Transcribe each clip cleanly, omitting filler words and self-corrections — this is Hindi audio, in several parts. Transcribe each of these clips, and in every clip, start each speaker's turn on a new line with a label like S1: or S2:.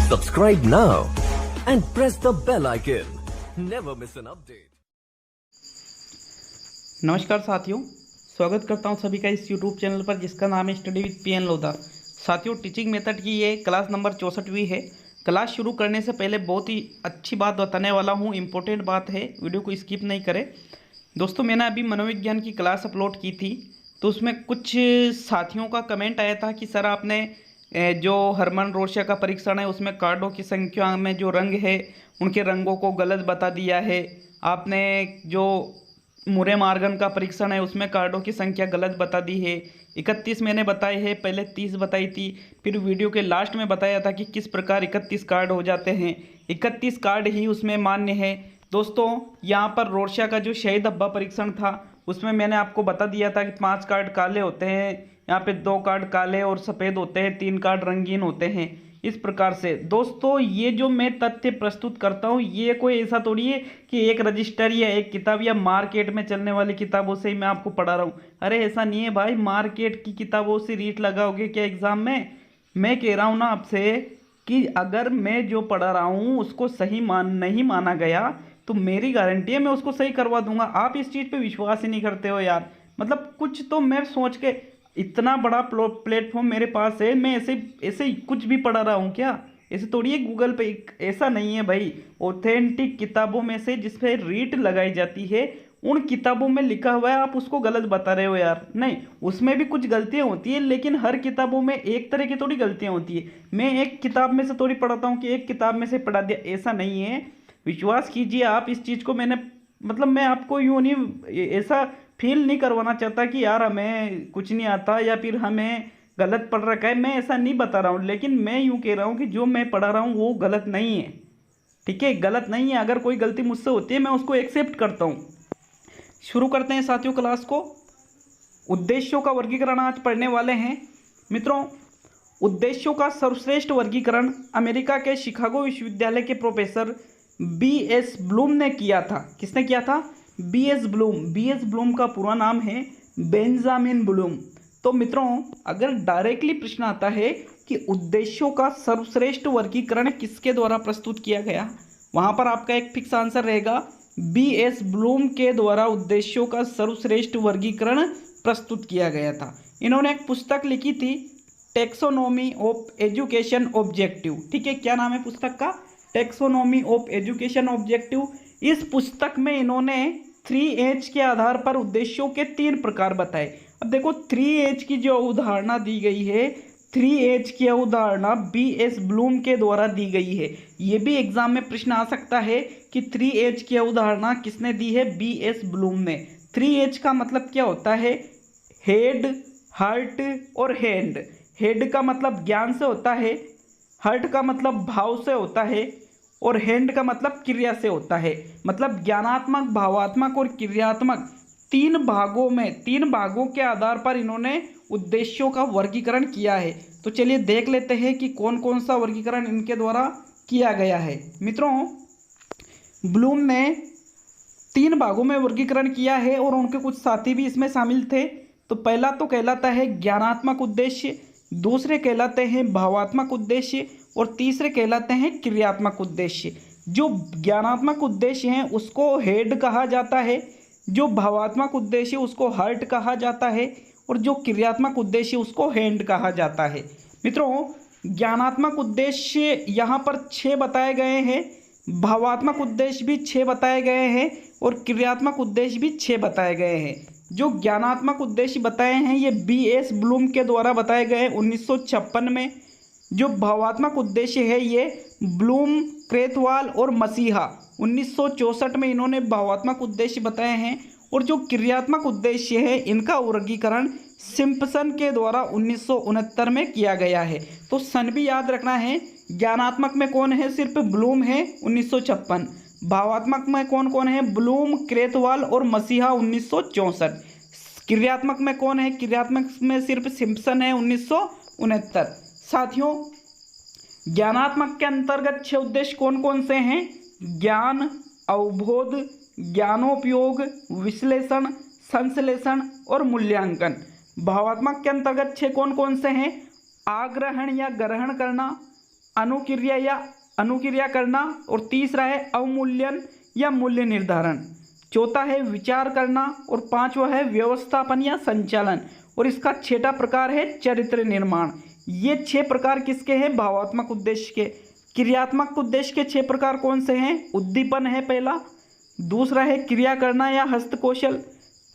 S1: Subscribe now and press the bell icon. Never miss an update.
S2: नमस्कार साथियों, स्वागत करता हूं सभी का इस YouTube चैनल पर जिसका नाम है स्टडी विद पीएन लोधा। साथियों, टीचिंग मेथड की ये क्लास नंबर 64वीं है। क्लास शुरू करने से पहले बहुत ही अच्छी बात बताने वाला हूं, इम्पोर्टेंट बात है, वीडियो को स्किप नहीं करें। दोस्तों, मैंने अभी मनोविज्ञान की क्लास अपलोड की थी तो उसमें कुछ साथियों का कमेंट आया था कि सर आपने जो हरमन रोशिया का परीक्षण है उसमें कार्डों की संख्या में जो रंग है उनके रंगों को गलत बता दिया है। आपने जो मुरे मार्गन का परीक्षण है उसमें कार्डों की संख्या गलत बता दी है। 31 मैंने बताए हैं, पहले 30 बताई थी, फिर वीडियो के लास्ट में बताया था कि किस प्रकार 31 कार्ड हो जाते हैं। 31 कार्ड ही उसमें मान्य है। दोस्तों, यहाँ पर रोशिया का जो शहीद अब्बा परीक्षण था उसमें मैंने आपको बता दिया था कि 5 कार्ड काले होते हैं, यहाँ पे 2 कार्ड काले और सफ़ेद होते हैं, 3 कार्ड रंगीन होते हैं। इस प्रकार से दोस्तों ये जो मैं तथ्य प्रस्तुत करता हूँ ये कोई ऐसा थोड़ी है कि एक रजिस्टर या एक किताब या मार्केट में चलने वाली किताबों से ही मैं आपको पढ़ा रहा हूँ। अरे ऐसा नहीं है भाई, मार्केट की किताबों से रीट लगाओगे क्या एग्ज़ाम में? मैं कह रहा हूँ ना आपसे कि अगर मैं जो पढ़ा रहा हूँ उसको सही नहीं माना गया तो मेरी गारंटी है मैं उसको सही करवा दूंगा। आप इस चीज़ पे विश्वास ही नहीं करते हो यार। मतलब कुछ तो मैं सोच के, इतना बड़ा प्लेटफॉर्म मेरे पास है, मैं ऐसे ऐसे कुछ भी पढ़ा रहा हूँ क्या? ऐसे थोड़ी है गूगल पे, ऐसा नहीं है भाई। ऑथेंटिक किताबों में से जिस पे रीट लगाई जाती है उन किताबों में लिखा हुआ है, आप उसको गलत बता रहे हो यार। नहीं, उसमें भी कुछ गलतियाँ होती है लेकिन हर किताबों में एक तरह की थोड़ी गलतियाँ होती है। मैं एक किताब में से थोड़ी पढ़ाता हूँ कि एक किताब में से पढ़ा दिया, ऐसा नहीं है। विश्वास कीजिए आप इस चीज़ को। मैंने मतलब मैं आपको यूँ नहीं ऐसा फील नहीं करवाना चाहता कि यार हमें कुछ नहीं आता या फिर हमें गलत पढ़ रखा है, मैं ऐसा नहीं बता रहा हूँ। लेकिन मैं यूँ कह रहा हूँ कि जो मैं पढ़ा रहा हूँ वो गलत नहीं है, ठीक है? गलत नहीं है। अगर कोई गलती मुझसे होती है मैं उसको एक्सेप्ट करता हूँ। शुरू करते हैं साथियों क्लास को। उद्देश्यों का वर्गीकरण आज पढ़ने वाले हैं। मित्रों, उद्देश्यों का सर्वश्रेष्ठ वर्गीकरण अमेरिका के शिकागो विश्वविद्यालय के प्रोफेसर B.S. ब्लूम ने किया था। किसने किया था? B.S. ब्लूम। B.S. ब्लूम का पूरा नाम है बेंजामिन ब्लूम। तो मित्रों, अगर डायरेक्टली प्रश्न आता है कि उद्देश्यों का सर्वश्रेष्ठ वर्गीकरण किसके द्वारा प्रस्तुत किया गया, वहाँ पर आपका एक फिक्स आंसर रहेगा B.S. ब्लूम के द्वारा उद्देश्यों का सर्वश्रेष्ठ वर्गीकरण प्रस्तुत किया गया था। इन्होंने एक पुस्तक लिखी थी, टेक्सोनॉमी ऑफ एजुकेशन ऑब्जेक्टिव। ठीक है, क्या नाम है पुस्तक का? Taxonomy of education objective. इस पुस्तक में इन्होंने 3H के आधार पर उद्देश्यों के 3 प्रकार बताए। अब देखो 3H की जो अवधारणा दी गई है, 3H की अवधारणा B.S. ब्लूम के द्वारा दी गई है। ये भी एग्जाम में प्रश्न आ सकता है कि 3H की अवधारणा किसने दी है? B.S. ब्लूम ने। 3H का मतलब क्या होता है? हेड, हार्ट और हैंड। हेड का मतलब ज्ञान से होता है, हार्ट का मतलब भाव से होता है और हैंड का मतलब क्रिया से होता है। मतलब ज्ञानात्मक, भावात्मक और क्रियात्मक 3 भागों में, 3 भागों के आधार पर इन्होंने उद्देश्यों का वर्गीकरण किया है। तो चलिए देख लेते हैं कि कौन कौन सा वर्गीकरण इनके द्वारा किया गया है। मित्रों, ब्लूम ने 3 भागों में वर्गीकरण किया है और उनके कुछ साथी भी इसमें शामिल थे। तो पहला तो कहलाता है ज्ञानात्मक उद्देश्य, दूसरे कहलाते हैं भावात्मक उद्देश्य और तीसरे कहलाते हैं क्रियात्मक उद्देश्य। जो ज्ञानात्मक उद्देश्य हैं उसको हेड कहा जाता है, जो भावात्मक उद्देश्य उसको हार्ट कहा जाता है और जो क्रियात्मक उद्देश्य उसको हैंड कहा जाता है। मित्रों, ज्ञानात्मक उद्देश्य यहाँ पर 6 बताए गए हैं, भावात्मक उद्देश्य भी 6 बताए गए हैं और क्रियात्मक उद्देश्य भी 6 बताए गए हैं। जो ज्ञानात्मक उद्देश्य बताए हैं ये B.S. ब्लूम के द्वारा बताए गए 1956 में। जो भावात्मक उद्देश्य है ये ब्लूम, क्रेथवाल और मसीहा 1964 में इन्होंने भावात्मक उद्देश्य बताए हैं। और जो क्रियात्मक उद्देश्य है इनका वर्गीकरण सिम्पसन के द्वारा 1969 में किया गया है। तो सन भी याद रखना है। ज्ञानात्मक में कौन है? सिर्फ ब्लूम है 1956। भावात्मक में कौन कौन है? ब्लूम, क्रेथवाल और मसीहा 1964। क्रियात्मक में कौन है? क्रियात्मक में सिर्फ सिम्पसन है 1969। साथियों, ज्ञानात्मक के अंतर्गत 6 उद्देश्य कौन कौन से हैं? ज्ञान, अवबोध, ज्ञानोपयोग, विश्लेषण, संश्लेषण और मूल्यांकन। भावात्मक के अंतर्गत 6 कौन कौन से हैं? आग्रहण या ग्रहण करना, अनुक्रिया करना, और तीसरा है अवमूल्यन या मूल्य निर्धारण, चौथा है विचार करना, और पांचवा है व्यवस्थापन या संचालन, और इसका छठा प्रकार है चरित्र निर्माण। ये 6 प्रकार किसके हैं? भावात्मक उद्देश्य के। क्रियात्मक उद्देश्य के 6 प्रकार कौन से हैं? उद्दीपन है पहला, दूसरा है क्रिया करना या हस्तकौशल,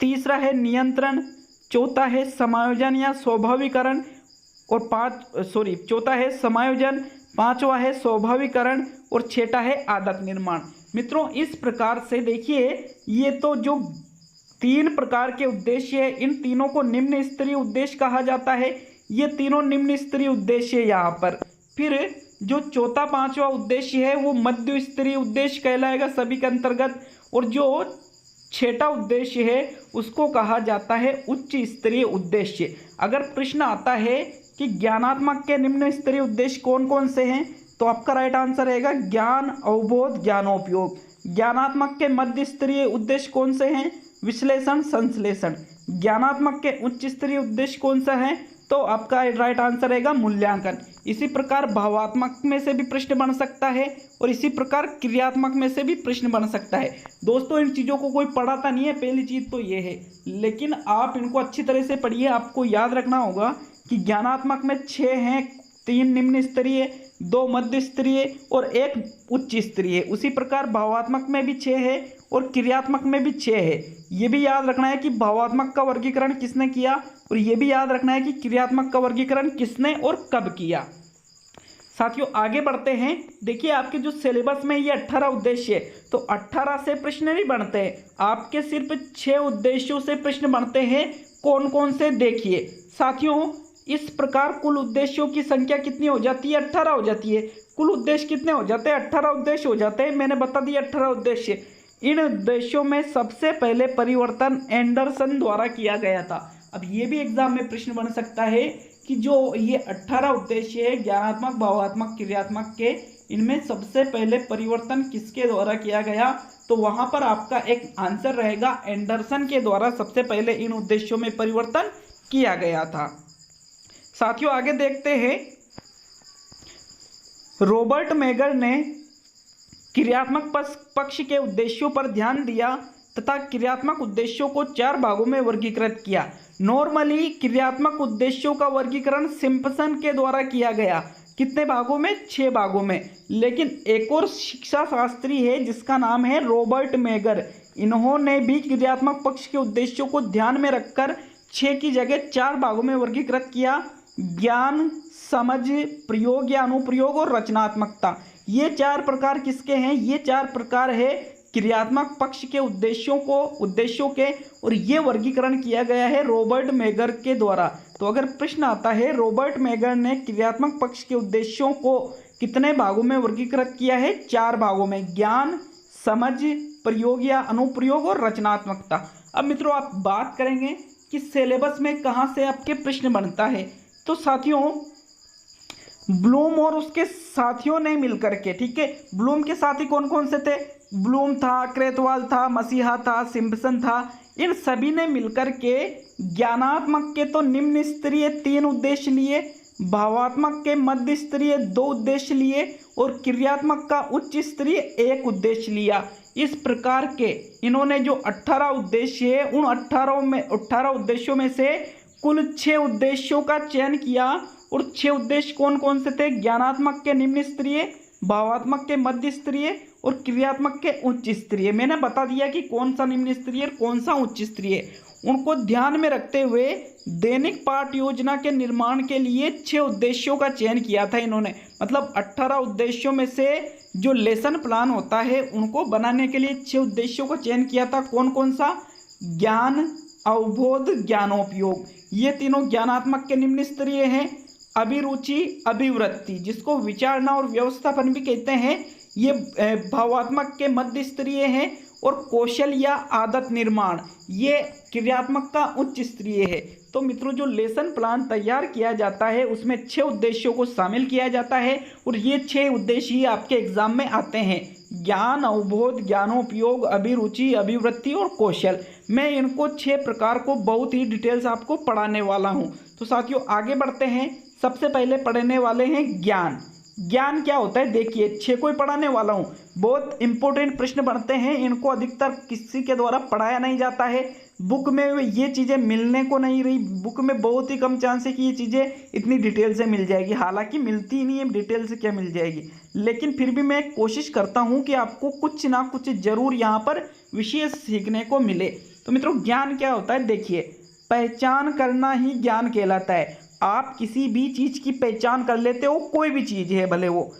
S2: तीसरा है नियंत्रण, चौथा है समायोजन या स्वाभाविकरण, और चौथा है समायोजन, पांचवा है स्वाभाविकरण, और छठा है आदत निर्माण। मित्रों, इस प्रकार से देखिए, ये तो जो 3 प्रकार के उद्देश्य है, इन तीनों को निम्न स्तरीय उद्देश्य कहा जाता है। ये तीनों निम्न स्तरीय उद्देश्य यहाँ पर। फिर जो चौथा पांचवा उद्देश्य है वो मध्य स्तरीय उद्देश्य कहलाएगा सभी के अंतर्गत, और जो छठा उद्देश्य है उसको कहा जाता है उच्च स्तरीय उद्देश्य। अगर प्रश्न आता है कि ज्ञानात्मक के निम्न स्तरीय उद्देश्य कौन कौन से हैं, तो आपका राइट आंसर रहेगा ज्ञान, अवबोध, ज्ञानोपयोग। ज्ञानात्मक के मध्य स्तरीय उद्देश्य कौन से हैं? विश्लेषण, संश्लेषण। ज्ञानात्मक के उच्च स्तरीय उद्देश्य कौन सा है? तो आपका राइट आंसर रहेगा मूल्यांकन। इसी प्रकार भावात्मक में से भी प्रश्न बन सकता है, और इसी प्रकार क्रियात्मक में से भी प्रश्न बन सकता है। दोस्तों, इन चीज़ों को कोई पढ़ाता नहीं है, पहली चीज़ तो ये है, लेकिन आप इनको अच्छी तरह से पढ़िए। आपको याद रखना होगा कि ज्ञानात्मक में 6 हैं, 3 निम्न स्तरीय, 2 मध्य स्तरीय और 1 उच्च स्तरीय। उसी प्रकार भावात्मक में भी 6 है और क्रियात्मक में भी 6 है। ये भी याद रखना है कि भावात्मक का वर्गीकरण किसने किया, और ये भी याद रखना है कि क्रियात्मक का वर्गीकरण किसने और कब किया। साथियों, आगे बढ़ते हैं। देखिए, आपके जो सिलेबस में ये 18 उद्देश्य है, तो 18 से प्रश्न नहीं बनते हैं, आपके सिर्फ 6 उद्देश्यों से प्रश्न बनते हैं। कौन कौन से? देखिए साथियों, इस प्रकार कुल उद्देश्यों की संख्या कितनी हो जाती है? 18 हो जाती है। कुल उद्देश्य कितने हो जाते हैं? 18 उद्देश्य हो जाते हैं। मैंने बता दिया 18 उद्देश्य। इन उद्देश्यों में सबसे पहले परिवर्तन एंडरसन द्वारा किया गया था। अब ये भी एग्जाम में प्रश्न बन सकता है कि जो ये 18 उद्देश्य है ज्ञानात्मक, भावात्मक, क्रियात्मक के, इनमें सबसे पहले परिवर्तन किसके द्वारा किया गया? तो वहां पर आपका एक आंसर रहेगा एंडरसन के द्वारा सबसे पहले इन उद्देश्यों में परिवर्तन किया गया था। साथियों, आगे देखते हैं। रॉबर्ट मेगर ने क्रियात्मक पक्ष के उद्देश्यों पर ध्यान दिया तथा क्रियात्मक उद्देश्यों को 4 भागों में वर्गीकृत किया। नॉर्मली क्रियात्मक उद्देश्यों का वर्गीकरण सिम्पसन के द्वारा किया गया। कितने भागों में? 6 भागों में। लेकिन एक और शिक्षा शास्त्री है जिसका नाम है रॉबर्ट मेगर। इन्होंने भी क्रियात्मक पक्ष के उद्देश्यों को ध्यान में रखकर 6 की जगह 4 भागों में वर्गीकृत किया। ज्ञान, समझ, प्रयोग या अनुप्रयोग और रचनात्मकता। ये 4 प्रकार किसके हैं? ये 4 प्रकार है क्रियात्मक पक्ष के उद्देश्यों के, और ये वर्गीकरण किया गया है रॉबर्ट मेगर के द्वारा। तो अगर प्रश्न आता है रॉबर्ट मेगर ने क्रियात्मक पक्ष के उद्देश्यों को कितने भागों में वर्गीकृत किया है? 4 भागों में। ज्ञान, समझ, प्रयोग या अनुप्रयोग और रचनात्मकता। अब मित्रों, आप बात करेंगे कि सिलेबस में कहाँ से आपके प्रश्न बनता है। तो साथियों, ब्लूम और उसके साथियों ने मिलकर के, ठीक है, ब्लूम के साथी कौन कौन से थे? ब्लूम था, क्रेथवाल था, मसीहा था, सिम्पसन था। इन सभी ने मिलकर के ज्ञानात्मक के तो निम्न स्तरीय 3 उद्देश्य लिए, भावात्मक के मध्य स्तरीय 2 उद्देश्य लिए, और क्रियात्मक का उच्च स्तरीय 1 उद्देश्य लिया। इस प्रकार के इन्होंने जो 18 उद्देश्य है, उन 18 उद्देश्यों में से कुल 6 उद्देश्यों का चयन किया। और 6 उद्देश्य कौन कौन से थे? ज्ञानात्मक के निम्न स्तरीय, भावात्मक के मध्य स्तरीय और क्रियात्मक के उच्च स्तरीय। मैंने बता दिया कि कौन सा निम्न स्तरीय और कौन सा उच्च स्तरीय। उनको ध्यान में रखते हुए दैनिक पाठ योजना के निर्माण के लिए 6 उद्देश्यों का चयन किया था इन्होंने। मतलब 18 उद्देश्यों में से जो लेसन प्लान होता है उनको बनाने के लिए 6 उद्देश्यों का चयन किया था। कौन कौन सा? ज्ञान, अवबोध, ज्ञानोपयोग। ये तीनों ज्ञानात्मक के निम्न स्तरीय हैं। अभिरुचि, अभिवृत्ति, जिसको विचारना और व्यवस्थापन भी कहते हैं, ये भावात्मक के मध्य स्तरीय हैं। और कौशल या आदत निर्माण, ये क्रियात्मक का उच्च स्तरीय है। तो मित्रों, जो लेसन प्लान तैयार किया जाता है उसमें 6 उद्देश्यों को शामिल किया जाता है, और ये 6 उद्देश्य ही आपके एग्जाम में आते हैं। ज्ञान, अवबोध, ज्ञानोपयोग, अभिरुचि, अभिवृत्ति और कौशल। मैं इनको 6 प्रकार को बहुत ही डिटेल्स आपको पढ़ाने वाला हूँ। तो साथियों, आगे बढ़ते हैं। सबसे पहले पढ़ने वाले हैं ज्ञान। ज्ञान क्या होता है देखिए, 6 को ही पढ़ाने वाला हूँ। बहुत इंपॉर्टेंट प्रश्न बनते हैं, इनको अधिकतर किसी के द्वारा पढ़ाया नहीं जाता है। बुक में ये चीज़ें मिलने को नहीं रही, बुक में बहुत ही कम चांस है कि ये चीज़ें इतनी डिटेल से मिल जाएगी, हालांकि मिलती ही नहीं है, डिटेल से क्या मिल जाएगी। लेकिन फिर भी मैं कोशिश करता हूँ कि आपको कुछ ना कुछ जरूर यहाँ पर विशेष सीखने को मिले। तो मित्रों ज्ञान क्या होता है देखिए, पहचान करना ही ज्ञान कहलाता है। आप किसी भी चीज़ की पहचान कर लेते हो, कोई भी चीज़ है भले वो,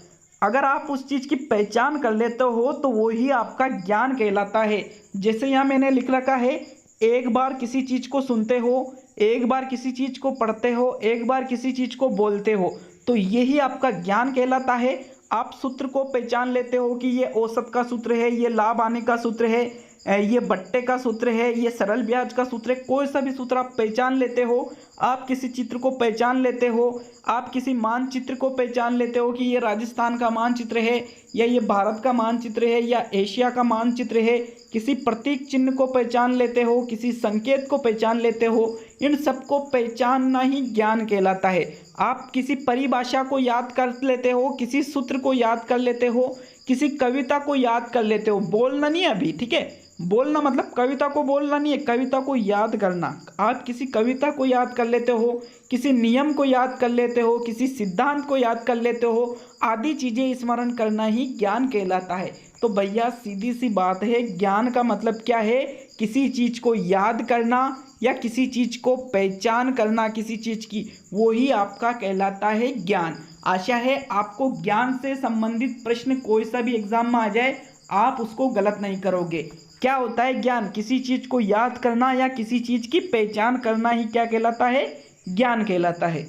S2: अगर आप उस चीज़ की पहचान कर लेते हो तो वो ही आपका ज्ञान कहलाता है। जैसे यहाँ मैंने लिख रखा है, एक बार किसी चीज़ को सुनते हो, एक बार किसी चीज़ को पढ़ते हो, एक बार किसी चीज़ को बोलते हो, तो यही आपका ज्ञान कहलाता है। आप सूत्र को पहचान लेते हो कि ये औसत का सूत्र है, ये लाभ आने का सूत्र है, ये बट्टे का सूत्र है, ये सरल ब्याज का सूत्र है, कोई सा भी सूत्र आप पहचान लेते हो। आप किसी चित्र को पहचान लेते हो, आप किसी मानचित्र को पहचान लेते हो कि ये राजस्थान का मानचित्र है, या ये भारत का मानचित्र है, या एशिया का मानचित्र है। किसी प्रतीक चिन्ह को पहचान लेते हो, किसी संकेत को पहचान लेते हो, इन सबको पहचानना ही ज्ञान कहलाता है। आप किसी परिभाषा को याद कर लेते हो, किसी सूत्र को याद कर लेते हो, किसी कविता को याद कर लेते हो। बोलना नहीं है अभी, ठीक है, बोलना मतलब कविता को बोलना नहीं है, कविता को याद करना। आप किसी कविता को याद कर लेते हो, किसी नियम को याद कर लेते हो, किसी सिद्धांत को याद कर लेते हो, आदि चीज़ें स्मरण करना ही ज्ञान कहलाता है। तो भैया सीधी सी बात है, ज्ञान का मतलब क्या है, किसी चीज़ को याद करना या किसी चीज़ को पहचान करना किसी चीज़ की, वो ही आपका कहलाता है ज्ञान। आशा है आपको ज्ञान से संबंधित प्रश्न कोई सा भी एग्जाम में आ जाए आप उसको गलत नहीं करोगे। क्या होता है ज्ञान, किसी चीज़ को याद करना या किसी चीज़ की पहचान करना ही क्या कहलाता है, ज्ञान कहलाता है।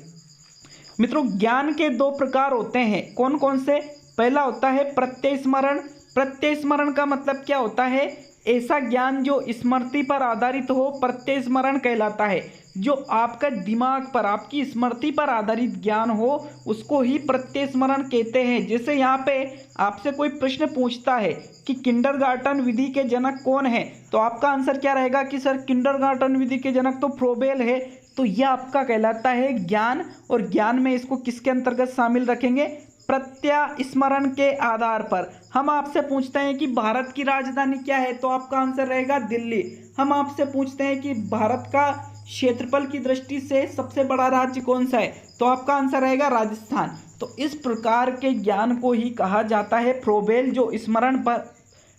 S2: मित्रों ज्ञान के 2 प्रकार होते हैं, कौन कौन से। पहला होता है प्रत्यय स्मरण। प्रत्यय स्मरण का मतलब क्या होता है, ऐसा ज्ञान जो स्मृति पर आधारित हो, प्रत्यय स्मरण कहलाता है। जो आपका दिमाग पर, आपकी स्मृति पर आधारित ज्ञान हो, उसको ही प्रत्यय स्मरण कहते हैं। जैसे यहाँ पे आपसे कोई प्रश्न पूछता है कि किंडरगार्टन विधि के जनक कौन है, तो आपका आंसर क्या रहेगा कि सर किंडरगार्टन विधि के जनक तो फ्रोबेल है। तो यह आपका कहलाता है ज्ञान, और ज्ञान में इसको किसके अंतर्गत शामिल रखेंगे, प्रत्यय स्मरण के आधार पर। हम आपसे पूछते हैं कि भारत की राजधानी क्या है, तो आपका आंसर रहेगा दिल्ली। हम आपसे पूछते हैं कि भारत का क्षेत्रफल की दृष्टि से सबसे बड़ा राज्य कौन सा है, तो आपका आंसर रहेगा राजस्थान। तो इस प्रकार के ज्ञान को ही कहा जाता है फ्रोबेल, जो स्मरण पर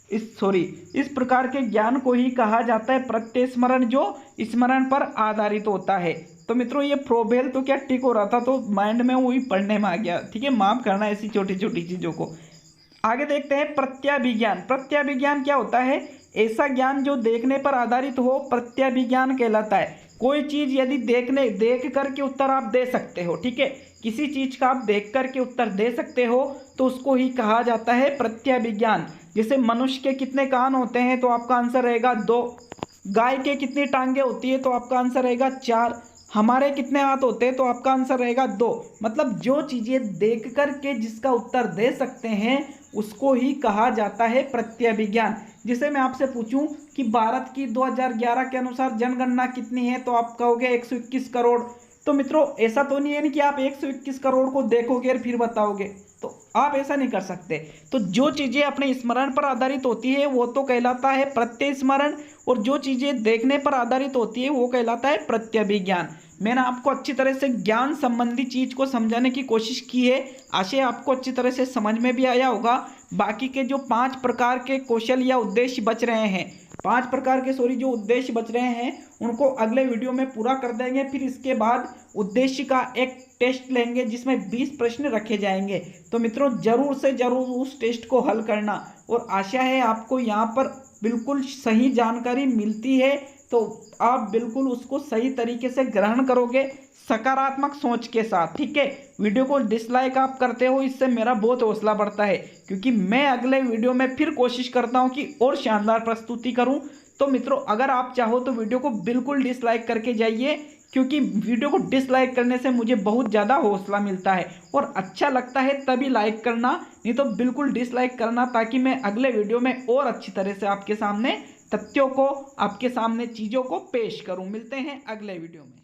S2: इस प्रकार के ज्ञान को ही कहा जाता है प्रत्यय स्मरण, जो स्मरण पर आधारित होता है। तो मित्रों ये फ्रोबेल तो क्या टिक हो रहा था, तो माइंड में वही पढ़ने में आ गया, ठीक है, माफ करना ऐसी छोटी छोटी चीज़ों को। आगे देखते हैं प्रत्यभिज्ञान। प्रत्यभिज्ञान क्या होता है, ऐसा ज्ञान जो देखने पर आधारित हो, प्रत्यभिज्ञान कहलाता है। कोई चीज़ यदि देख करके उत्तर आप दे सकते हो, ठीक है, किसी चीज़ का आप देख करके उत्तर दे सकते हो, तो उसको ही कहा जाता है प्रत्यभिज्ञान। जैसे मनुष्य के कितने कान होते हैं, तो आपका आंसर रहेगा 2। गाय के कितनी टांगे होती है, तो आपका आंसर रहेगा 4। हमारे कितने हाथ होते हैं, तो आपका आंसर रहेगा 2। मतलब जो चीज़ें देख करके जिसका उत्तर दे सकते हैं उसको ही कहा जाता है प्रत्यभिज्ञान। जिसे मैं आपसे पूछूं कि भारत की 2011 के अनुसार जनगणना कितनी है, तो आप कहोगे 121 करोड़। तो मित्रों ऐसा तो नहीं है कि आप 121 करोड़ को देखोगे और फिर बताओगे, तो आप ऐसा नहीं कर सकते। तो जो चीज़ें अपने स्मरण पर आधारित होती है वो तो कहलाता है प्रत्यय स्मरण, और जो चीज़ें देखने पर आधारित होती है वो कहलाता है प्रत्यभिज्ञान। मैंने आपको अच्छी तरह से ज्ञान संबंधी चीज़ को समझाने की कोशिश की है, आशा आपको अच्छी तरह से समझ में भी आया होगा। बाकी के जो 5 प्रकार के कौशल या उद्देश्य बच रहे हैं, 5 प्रकार के जो उद्देश्य बच रहे हैं, उनको अगले वीडियो में पूरा कर देंगे। फिर इसके बाद उद्देश्य का एक टेस्ट लेंगे जिसमें 20 प्रश्न रखे जाएंगे। तो मित्रों जरूर से जरूर उस टेस्ट को हल करना, और आशा है आपको यहाँ पर बिल्कुल सही जानकारी मिलती है, तो आप बिल्कुल उसको सही तरीके से ग्रहण करोगे सकारात्मक सोच के साथ, ठीक है। वीडियो को डिसलाइक आप करते हो, इससे मेरा बहुत हौसला बढ़ता है, क्योंकि मैं अगले वीडियो में फिर कोशिश करता हूं कि और शानदार प्रस्तुति करूं। तो मित्रों अगर आप चाहो तो वीडियो को बिल्कुल डिसलाइक करके जाइए, क्योंकि वीडियो को डिसलाइक करने से मुझे बहुत ज़्यादा हौसला मिलता है, और अच्छा लगता है तभी लाइक करना, नहीं तो बिल्कुल डिसलाइक करना, ताकि मैं अगले वीडियो में और अच्छी तरह से आपके सामने तथ्यों को, आपके सामने चीज़ों को पेश करूं। मिलते हैं अगले वीडियो में।